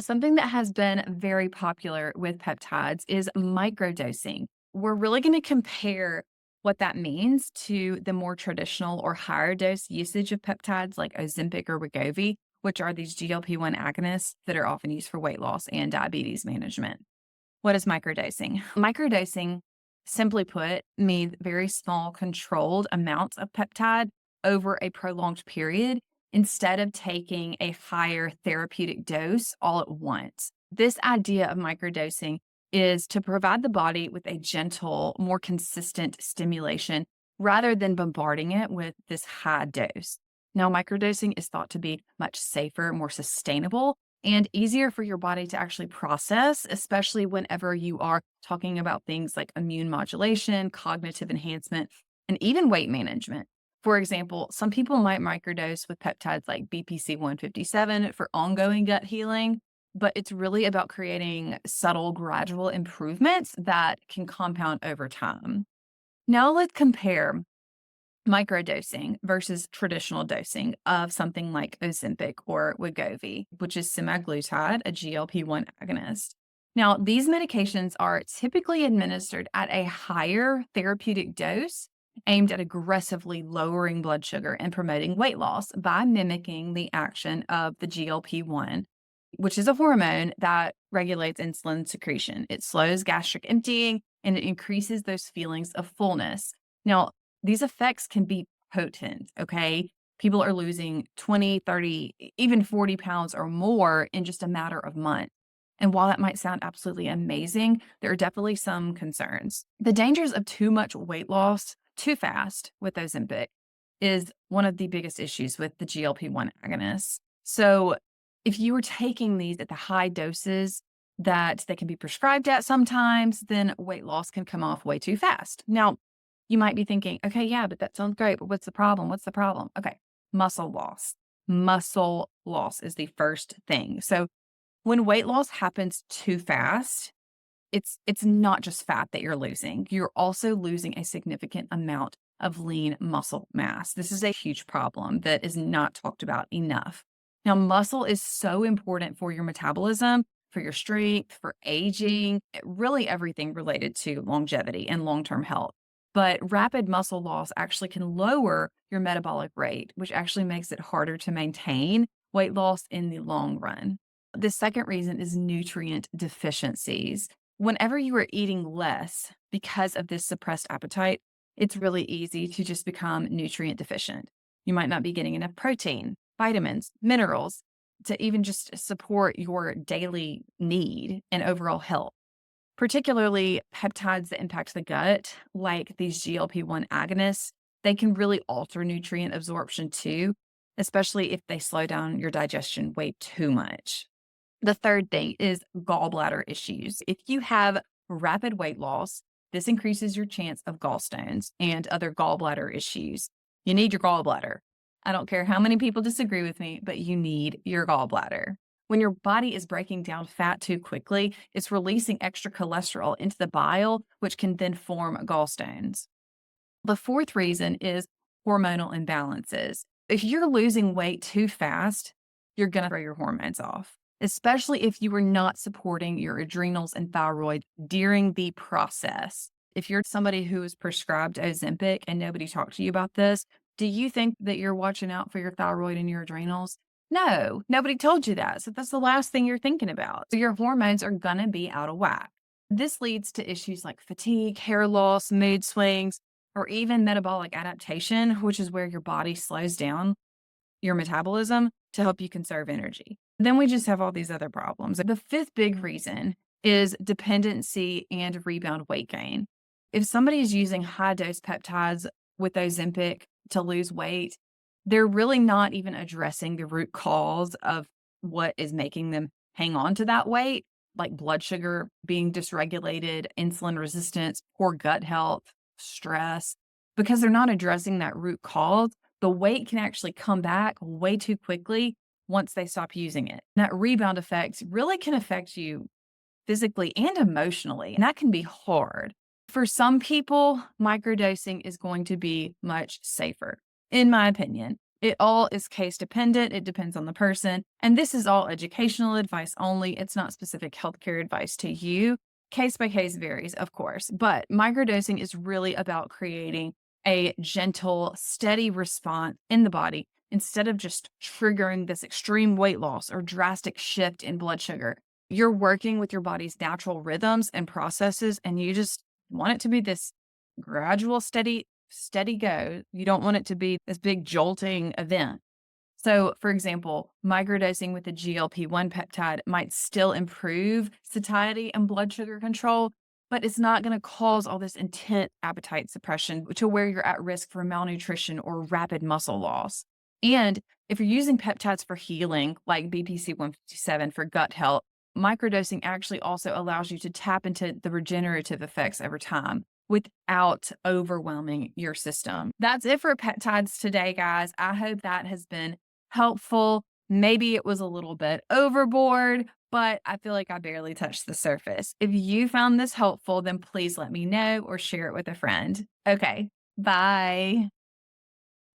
Something that has been very popular with peptides is microdosing. We're really going to compare what that means to the more traditional or higher dose usage of peptides like Ozempic or Wegovy, which are these GLP-1 agonists that are often used for weight loss and diabetes management. What is microdosing? Microdosing, simply put, means very small controlled amounts of peptide over a prolonged period instead of taking a higher therapeutic dose all at once. This idea of microdosing is to provide the body with a gentle, more consistent stimulation rather than bombarding it with this high dose. Now, microdosing is thought to be much safer, more sustainable, and easier for your body to actually process, especially whenever you are talking about things like immune modulation, cognitive enhancement, and even weight management. For example, some people might microdose with peptides like BPC 157 for ongoing gut healing, but it's really about creating subtle, gradual improvements that can compound over time. Now let's compare microdosing versus traditional dosing of something like Ozempic or Wegovy, which is semaglutide, a GLP-1 agonist. Now, these medications are typically administered at a higher therapeutic dose aimed at aggressively lowering blood sugar and promoting weight loss by mimicking the action of the GLP-1, which is a hormone that regulates insulin secretion. It slows gastric emptying and it increases those feelings of fullness. Now, these effects can be potent, okay? People are losing 20, 30, even 40 pounds or more in just a matter of months. And while that might sound absolutely amazing, there are definitely some concerns. The dangers of too much weight loss too fast with Ozempic is one of the biggest issues with the GLP-1 agonists. So if you are taking these at the high doses that they can be prescribed at sometimes, then weight loss can come off way too fast. Now, you might be thinking, okay, yeah, but that sounds great, but what's the problem? What's the problem? Okay, muscle loss. Muscle loss is the first thing. So when weight loss happens too fast, it's not just fat that you're losing. You're also losing a significant amount of lean muscle mass. This is a huge problem that is not talked about enough. Now, muscle is so important for your metabolism, for your strength, for aging, really everything related to longevity and long-term health. But rapid muscle loss actually can lower your metabolic rate, which actually makes it harder to maintain weight loss in the long run. The second reason is nutrient deficiencies. Whenever you are eating less because of this suppressed appetite, it's really easy to just become nutrient deficient. You might not be getting enough protein, vitamins, minerals to even just support your daily need and overall health. Particularly peptides that impact the gut, like these GLP-1 agonists, they can really alter nutrient absorption too, especially if they slow down your digestion way too much. The third thing is gallbladder issues. If you have rapid weight loss, this increases your chance of gallstones and other gallbladder issues. You need your gallbladder. I don't care how many people disagree with me, but you need your gallbladder. When your body is breaking down fat too quickly, it's releasing extra cholesterol into the bile, which can then form gallstones. The fourth reason is hormonal imbalances. If you're losing weight too fast, you're going to throw your hormones off, especially if you are not supporting your adrenals and thyroid during the process. If you're somebody who is prescribed Ozempic and nobody talked to you about this, do you think that you're watching out for your thyroid and your adrenals? No, nobody told you that. So that's the last thing you're thinking about. So your hormones are going to be out of whack. This leads to issues like fatigue, hair loss, mood swings, or even metabolic adaptation, which is where your body slows down your metabolism to help you conserve energy. Then we just have all these other problems. The fifth big reason is dependency and rebound weight gain. If somebody is using high dose peptides with Ozempic to lose weight, they're really not even addressing the root cause of what is making them hang on to that weight, like blood sugar being dysregulated, insulin resistance, poor gut health, stress. Because they're not addressing that root cause, the weight can actually come back way too quickly once they stop using it. That rebound effect really can affect you physically and emotionally, and that can be hard. For some people, microdosing is going to be much safer, in my opinion. It all is case dependent. It depends on the person. And this is all educational advice only. It's not specific healthcare advice to you. Case by case varies, of course. But microdosing is really about creating a gentle, steady response in the body instead of just triggering this extreme weight loss or drastic shift in blood sugar. You're working with your body's natural rhythms and processes, and you just want it to be this gradual, steady go. You don't want it to be this big jolting event. So, for example, microdosing with a GLP-1 peptide might still improve satiety and blood sugar control, but it's not going to cause all this intense appetite suppression to where you're at risk for malnutrition or rapid muscle loss. And if you're using peptides for healing, like BPC 157 for gut health, microdosing actually also allows you to tap into the regenerative effects over time without overwhelming your system. That's it for peptides today, guys. I hope that has been helpful. Maybe it was a little bit overboard, but I feel like I barely touched the surface. If you found this helpful, then please let me know or share it with a friend. Okay, bye.